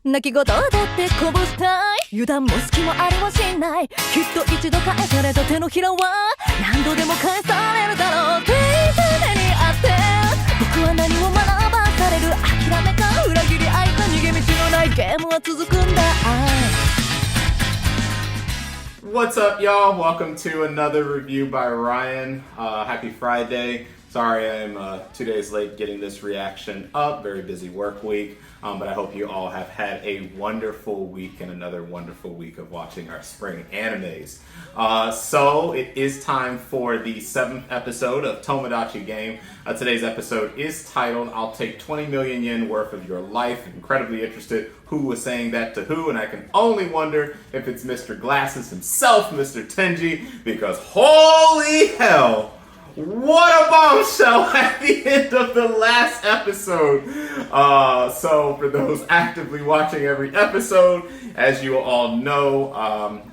泣き言だってこぼしたい油断も隙もありはしないきっと一度返された手のひらは何度でも返されるだろうって常にあって僕は何を学ばされる諦めか裏切り愛か逃げ道のないゲームは続くんだ What's up, y'all? Welcome to another review by Ryan. Happy Friday. Sorry I'm 2 days late getting this reaction up. Very busy work week. But I hope you all have had a wonderful week and another wonderful week of watching our spring animes. So it is time for the 7th episode of Tomodachi Game. Today's episode is titled, I'll Take 20 Million Yen Worth of Your Life. Incredibly interested who was saying that to who, and I can only wonder if it's Mr. Glasses himself, Mr. Tenji, because holy hell, what a bombshell at the end of the last episode. So for those actively watching every episode, as you all know,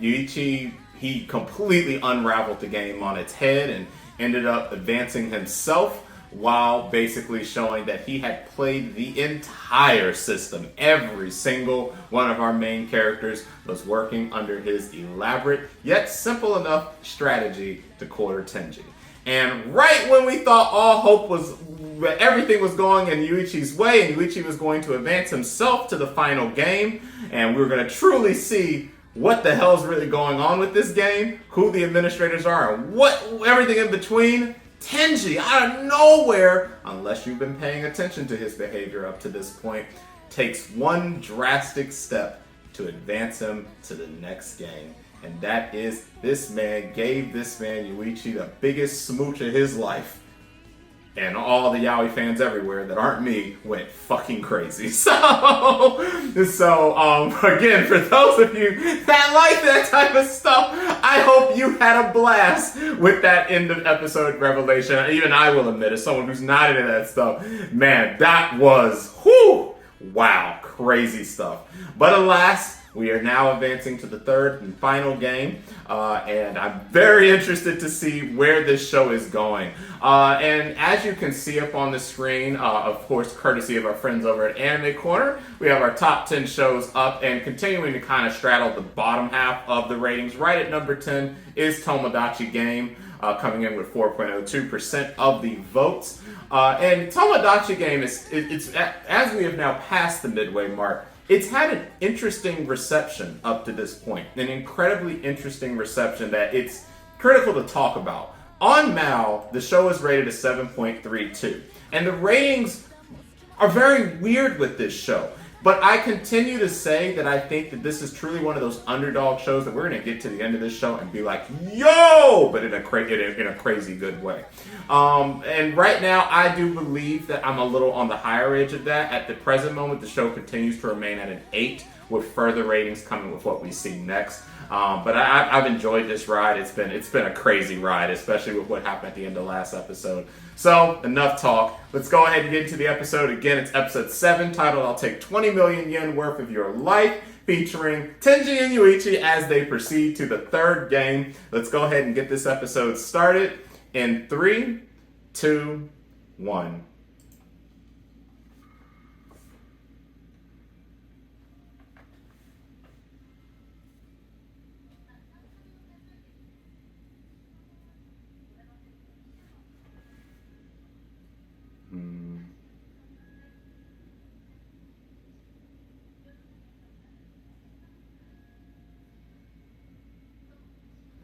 Yuichi, he completely unraveled the game on its head and ended up advancing himself while basically showing that he had played the entire system. Every single one of our main characters was working under his elaborate yet simple enough strategy to quarter Tenji. And right when we thought all hope was, everything was going in Yuichi's way and Yuichi was going to advance himself to the final game and we were going to truly see what the hell's really going on with this game, who the administrators are, and what everything in between, Tenji, out of nowhere, unless you've been paying attention to his behavior up to this point, takes one drastic step to advance him to the next game. And that is, this man gave this man Yuichi the biggest smooch of his life. And all the Yaoi fans everywhere that aren't me went fucking crazy. So again, for those of you that like that type of stuff, I hope you had a blast with that end of episode revelation. Even I will admit, as someone who's not into that stuff, man, that was, whoo, wow, crazy stuff. But alas, we are now advancing to the third and final game, and I'm very interested to see where this show is going. And as you can see up on the screen, of course, courtesy of our friends over at Anime Corner, we have our top 10 shows up and continuing to kind of straddle the bottom half of the ratings. Right at number 10 is Tomodachi Game, coming in with 4.02% of the votes. And Tomodachi Game it's as we have now passed the midway mark, it's had an interesting reception up to this point. An incredibly interesting reception that it's critical to talk about. On Mal, the show is rated a 7.32. And the ratings are very weird with this show. But I continue to say that I think that this is truly one of those underdog shows that we're going to get to the end of this show and be like, yo! But in a crazy good way. And right now, I do believe that I'm a little on the higher edge of that. At the present moment, the show continues to remain at an 8, with further ratings coming with what we see next. But I've enjoyed this ride. It's been a crazy ride, especially with what happened at the end of last episode. So, enough talk. Let's go ahead and get into the episode. Again, it's episode 7, titled I'll Take 20 Million Yen Worth of Your Life, featuring Tenji and Yuichi as they proceed to the third game. Let's go ahead and get this episode started in 3, 2, 1.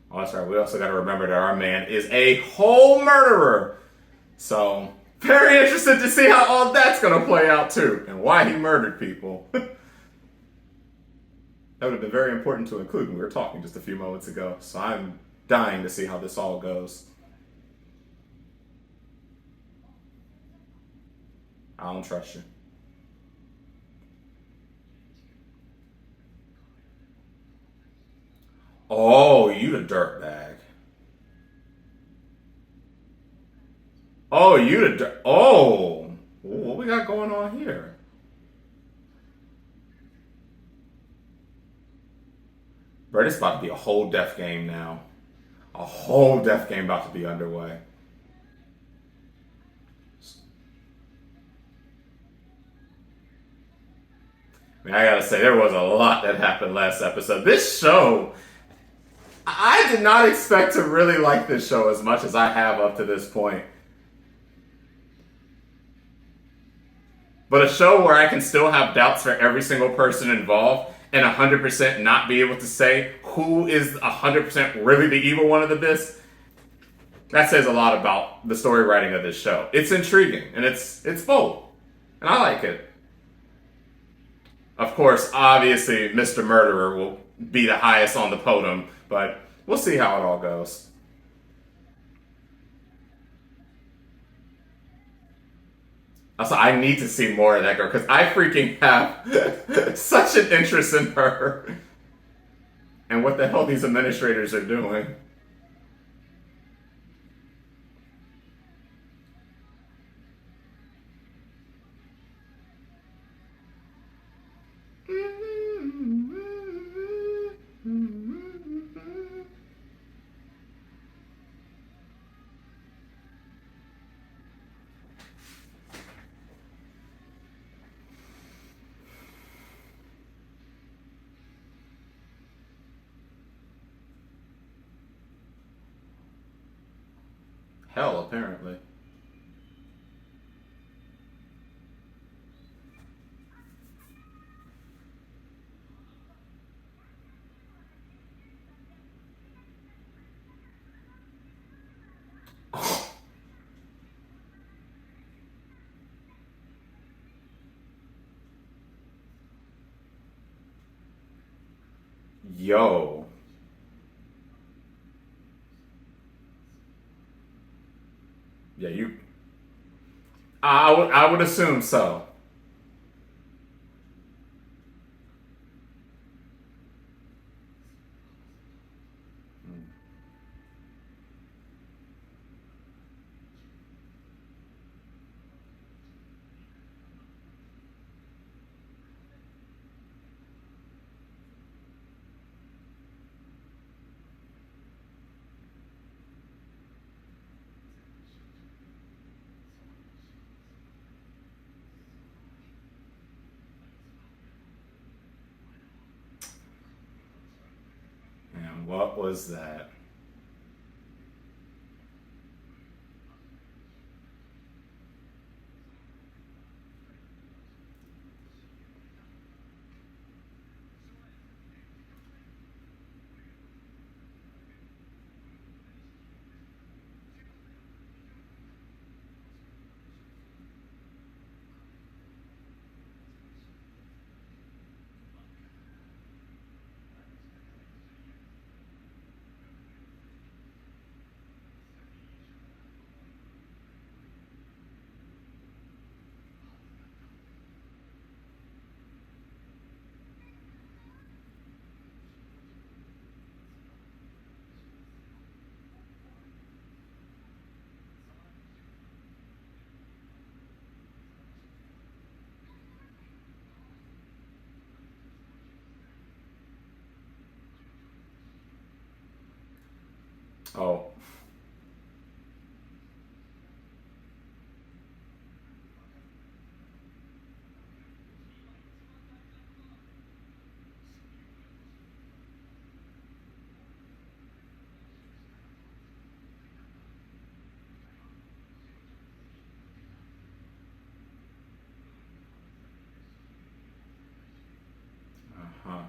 Oh, that's right. We also got to remember that our man is a whole murderer. So, very interested to see how all that's going to play out, too. And why he murdered people. That would have been very important to include when we were talking just a few moments ago. So I'm dying to see how this all goes. I don't trust you. Oh, you the dirtbag. Oh, you the dirt. Oh. Ooh, what we got going on here? Bro, this is about to be a whole death game now. A whole death game about to be underway. I mean, I gotta say, there was a lot that happened last episode. This show, I did not expect to really like this show as much as I have up to this point. But a show where I can still have doubts for every single person involved and 100% not be able to say who is 100% really the evil one of this, that says a lot about the story writing of this show. It's intriguing and it's bold. And I like it. Of course, obviously, Mr. Murderer will be the highest on the podium, but we'll see how it all goes. Also, I need to see more of that girl because I freaking have such an interest in her and what the hell these administrators are doing. Hell, apparently. Yo. Yeah, you. I would assume so. And what was that? Oh. Uh-huh.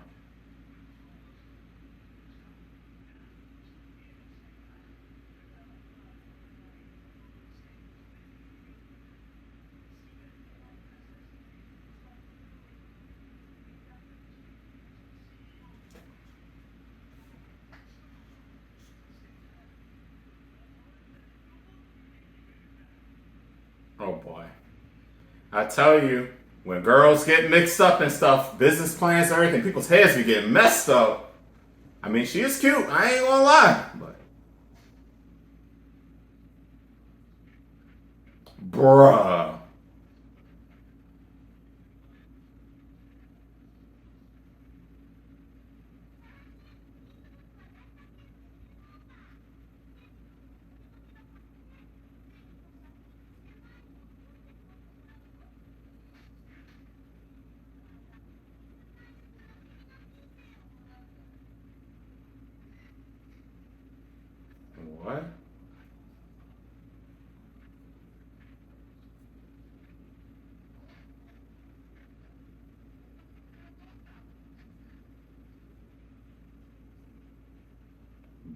Oh boy. I tell you, when girls get mixed up and stuff, business plans, everything, people's heads be getting messed up. I mean, she is cute. I ain't gonna lie. But, bruh.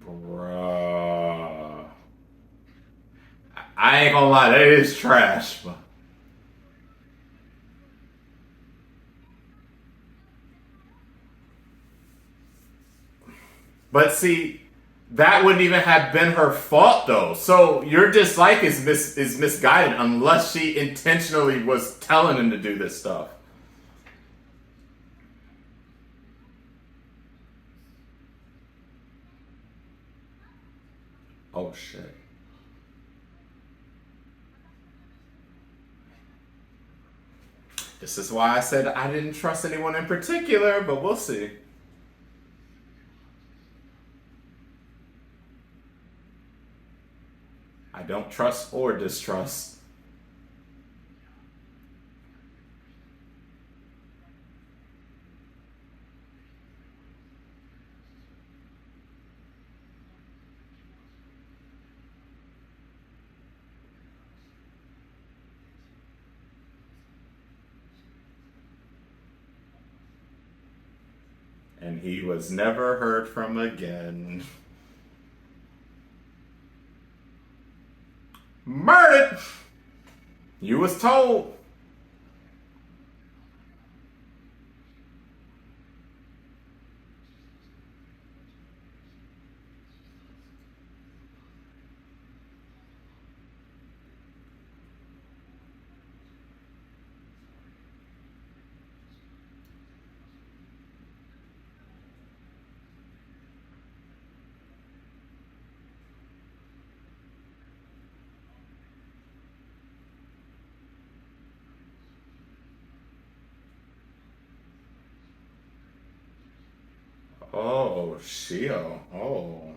Bruh. I ain't gonna lie, that is trash. But see, that wouldn't even have been her fault though. So your dislike is misguided unless she intentionally was telling him to do this stuff. Oh shit. This is why I said I didn't trust anyone in particular, but we'll see. I don't trust or distrust. And he was never heard from again. Murdered! You was told. Oh, Shio. Oh.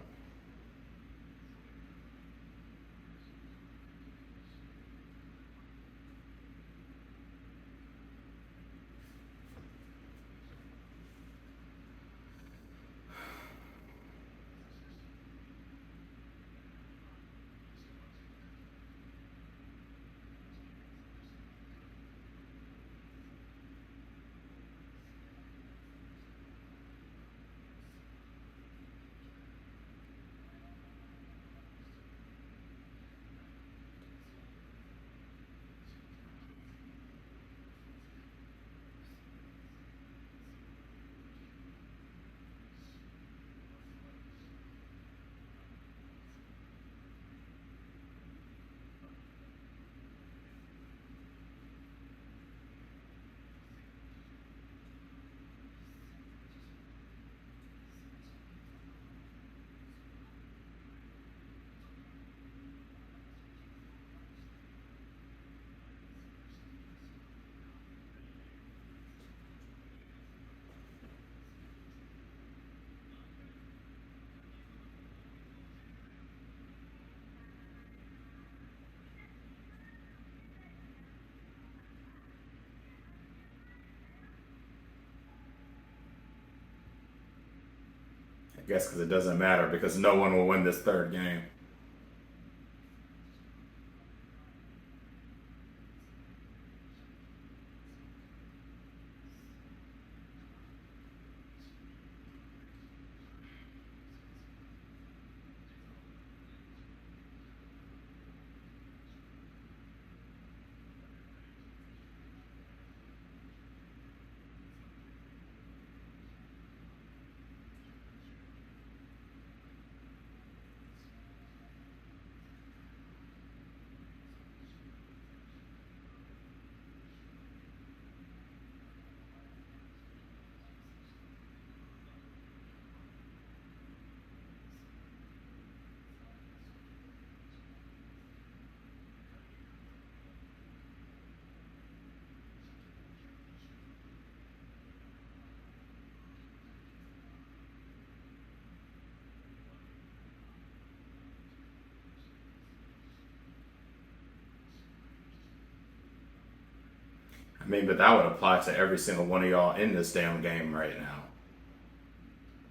I guess because it doesn't matter because no one will win this third game. I mean, but that would apply to every single one of y'all in this damn game right now.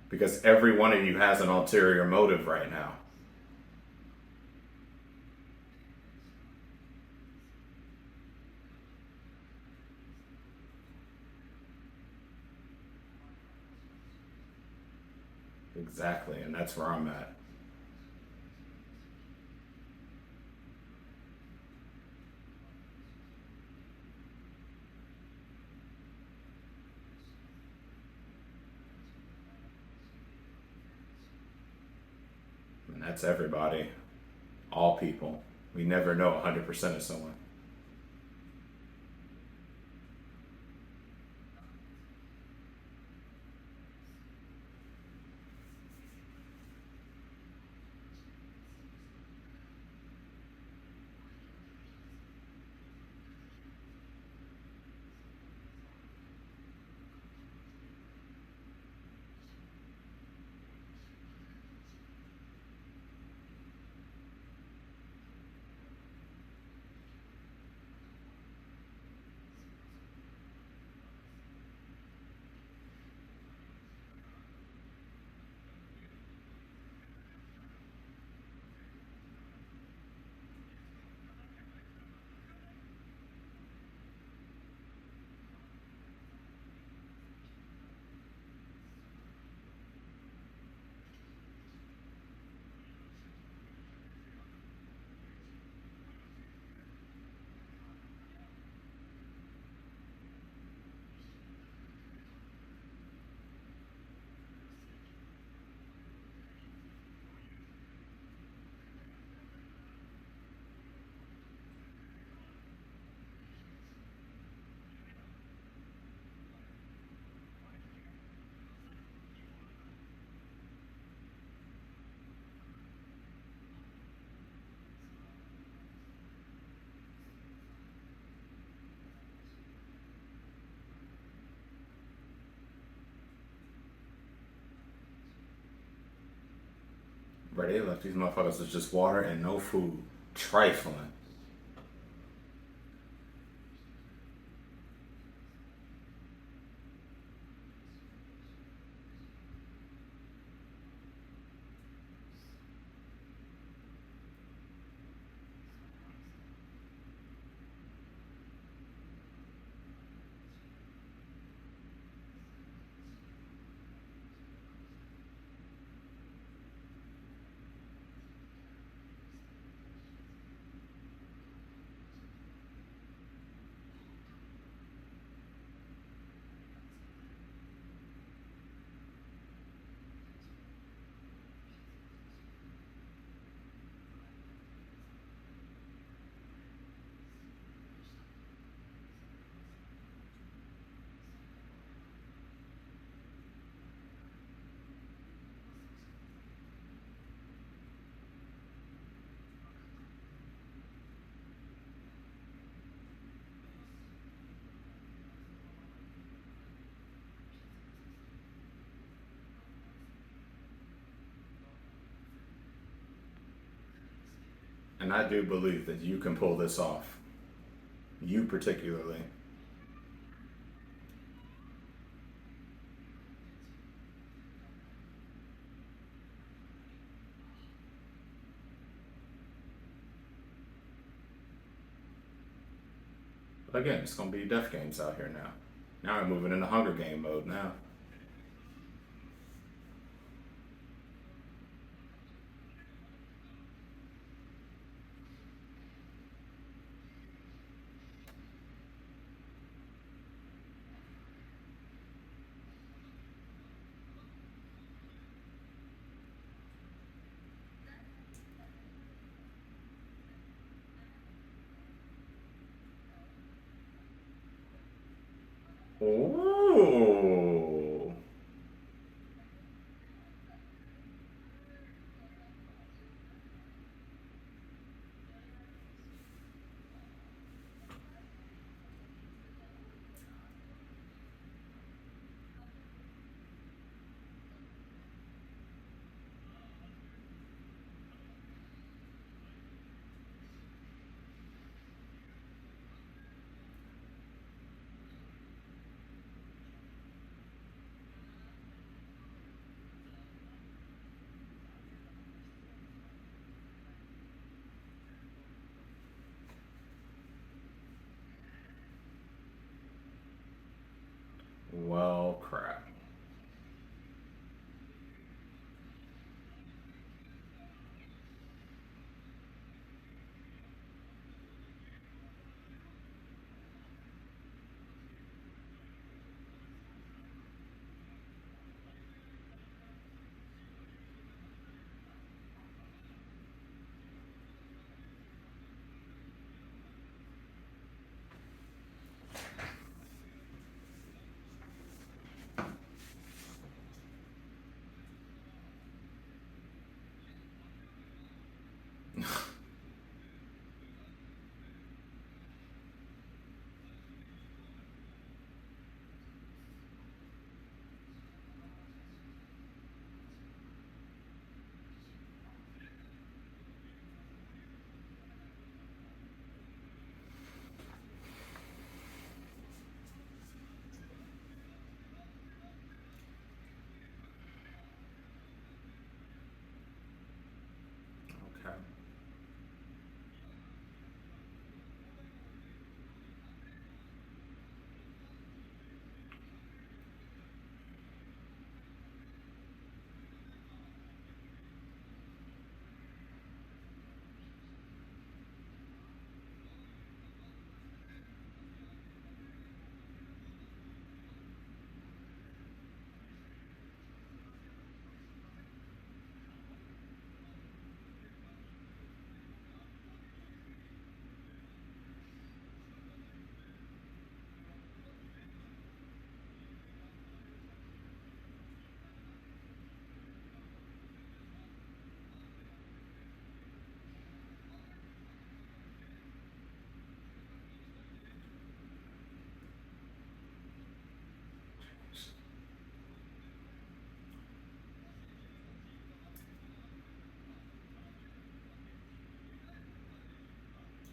Because every one of you has an ulterior motive right now. Exactly, and that's where I'm at. That's everybody, all people. We never know 100% of someone. Right, they left these motherfuckers with just water and no food. Trifling. And I do believe that you can pull this off. You particularly. But again, it's gonna be death games out here now. Now we're moving into Hunger Game mode now. Ooh. Well, crap.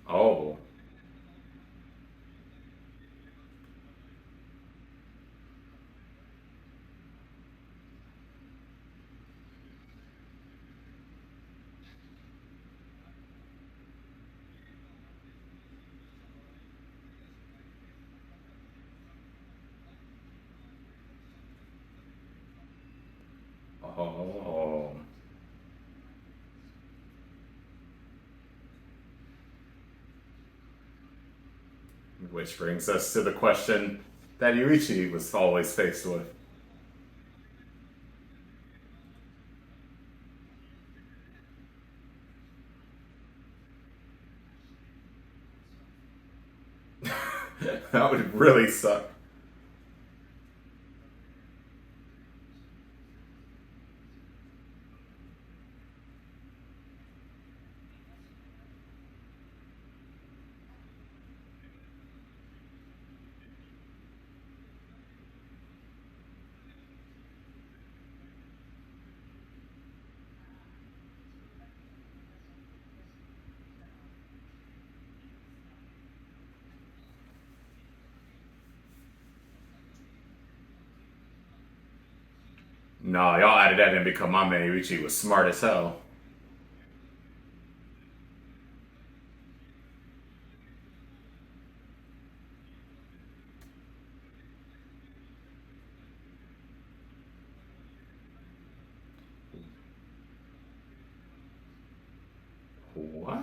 Oh. Oh. Which brings us to the question that Yuichi was always faced with. That would really suck. No, y'all added that in because my man Yuichi was smart as hell. What?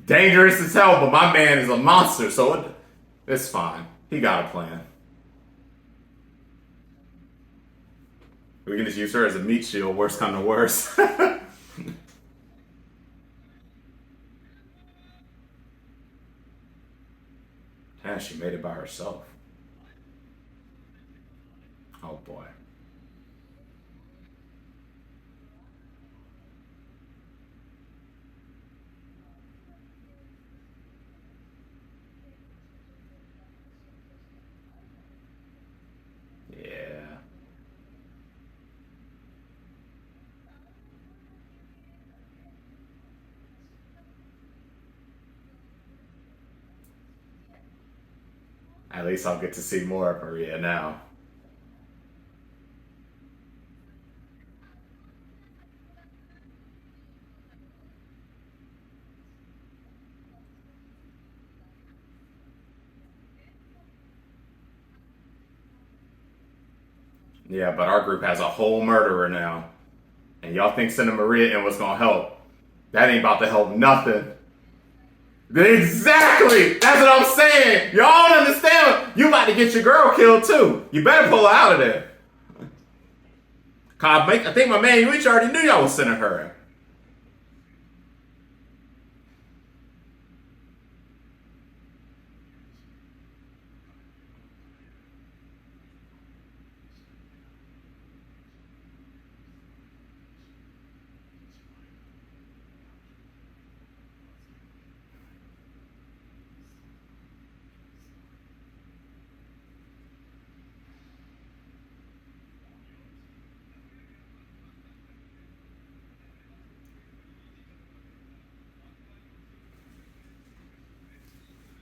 Dangerous as hell, but my man is a monster, so it's fine. He got a plan. We can just use her as a meat shield, worst come to worst. Yeah, she made it by herself. Oh boy. Yeah. At least I'll get to see more of Maria now. Yeah, but our group has a whole murderer now. And y'all think sending Maria in was gonna help. That ain't about to help nothing. Exactly! That's what I'm saying! Y'all don't understand. You about to get your girl killed too. You better pull her out of there. I think my man Yuichi already knew y'all was sending her in.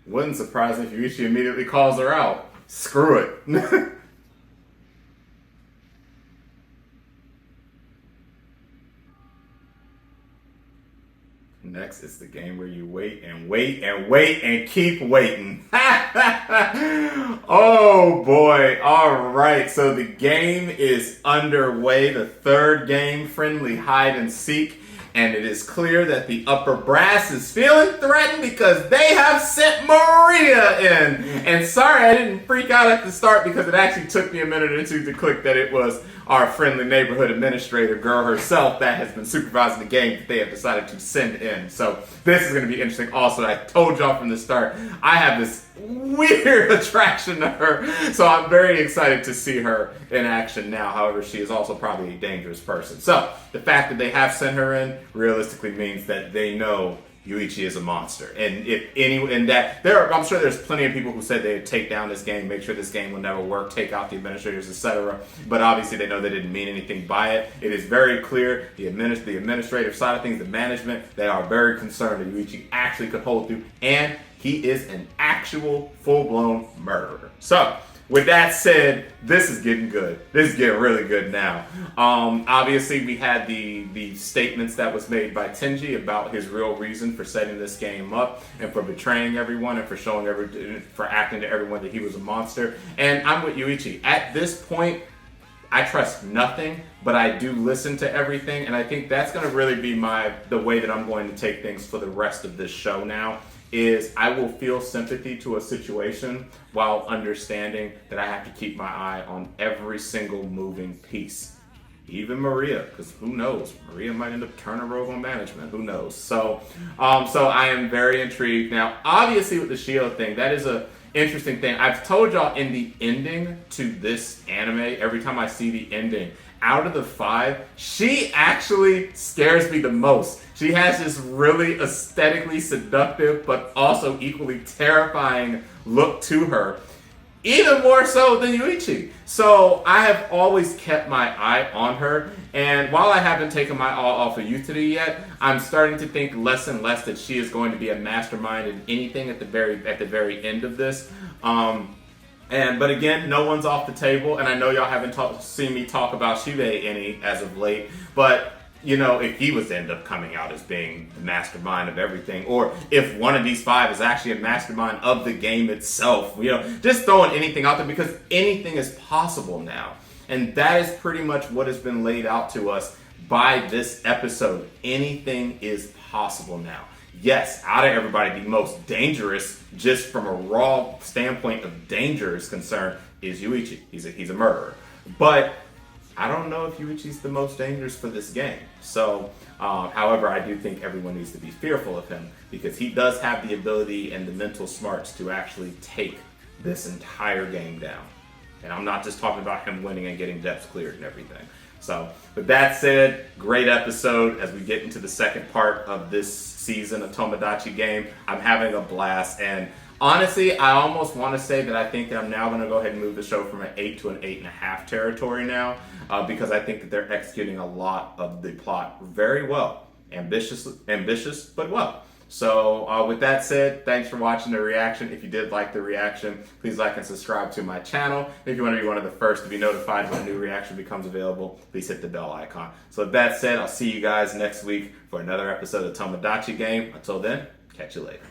Wouldn't surprise me if Yuichi immediately calls her out. Screw it. Next is the game where you wait and wait and wait and keep waiting. Oh boy. Alright, so the game is underway. The third game, Friendly Hide and Seek. And it is clear that the upper brass is feeling threatened because they have sent Maria in. And sorry I didn't freak out at the start because it actually took me a minute or two to click that it was our friendly neighborhood administrator girl herself that has been supervising the game that they have decided to send in. So this is going to be interesting. Also, I told y'all from the start, I have this weird attraction to her. So I'm very excited to see her in action now. However, she is also probably a dangerous person. So the fact that they have sent her in realistically means that they know Yuichi is a monster. And if any, and that I'm sure there's plenty of people who said they'd take down this game, make sure this game will never work, take out the administrators, etc. But obviously they know they didn't mean anything by it. It is very clear the administrative side of things, the management, they are very concerned that Yuichi actually could hold through, and he is an actual full-blown murderer. So, with that said, this is getting good. This is getting really good now. Obviously, we had the statements that was made by Tenji about his real reason for setting this game up and for betraying everyone and for for acting to everyone that he was a monster. And I'm with Yuichi. At this point, I trust nothing, but I do listen to everything, and I think that's going to really be the way that I'm going to take things for the rest of this show now. Is I will feel sympathy to a situation while understanding that I have to keep my eye on every single moving piece. Even Maria, because who knows? Maria might end up turning rogue on management. Who knows? So I am very intrigued. Now, obviously with the Shio thing, that is a interesting thing. I've told y'all in the ending to this anime, every time I see the ending, out of the 5, she actually scares me the most. She has this really aesthetically seductive, but also equally terrifying look to her. Even more so than Yuichi. So I have always kept my eye on her. And while I haven't taken my eye off of Yuta yet, I'm starting to think less and less that she is going to be a mastermind in anything at the very end of this. But again, no one's off the table, and I know y'all haven't seen me talk about Shibe any as of late, but you know, if he was to end up coming out as being the mastermind of everything, or if one of these 5 is actually a mastermind of the game itself, you know, just throwing anything out there, because anything is possible now. And that is pretty much what has been laid out to us by this episode. Anything is possible now. Yes, out of everybody, the most dangerous, just from a raw standpoint of danger is concerned, is Yuichi. He's a murderer. But I don't know if Yuichi's the most dangerous for this game. So, however, I do think everyone needs to be fearful of him, because he does have the ability and the mental smarts to actually take this entire game down. And I'm not just talking about him winning and getting depths cleared and everything. So, with that said, great episode as we get into the second part of this season of Tomodachi game. I'm having a blast, and honestly, I almost want to say that I think that I'm now going to go ahead and move the show from an 8 to an 8.5 territory now, because I think that they're executing a lot of the plot very well. Ambitious, but well. So with that said, thanks for watching the reaction. If you did like the reaction, please like and subscribe to my channel. If you want to be one of the first to be notified when a new reaction becomes available, please hit the bell icon. So with that said, I'll see you guys next week for another episode of Tomodachi Game. Until then, catch you later.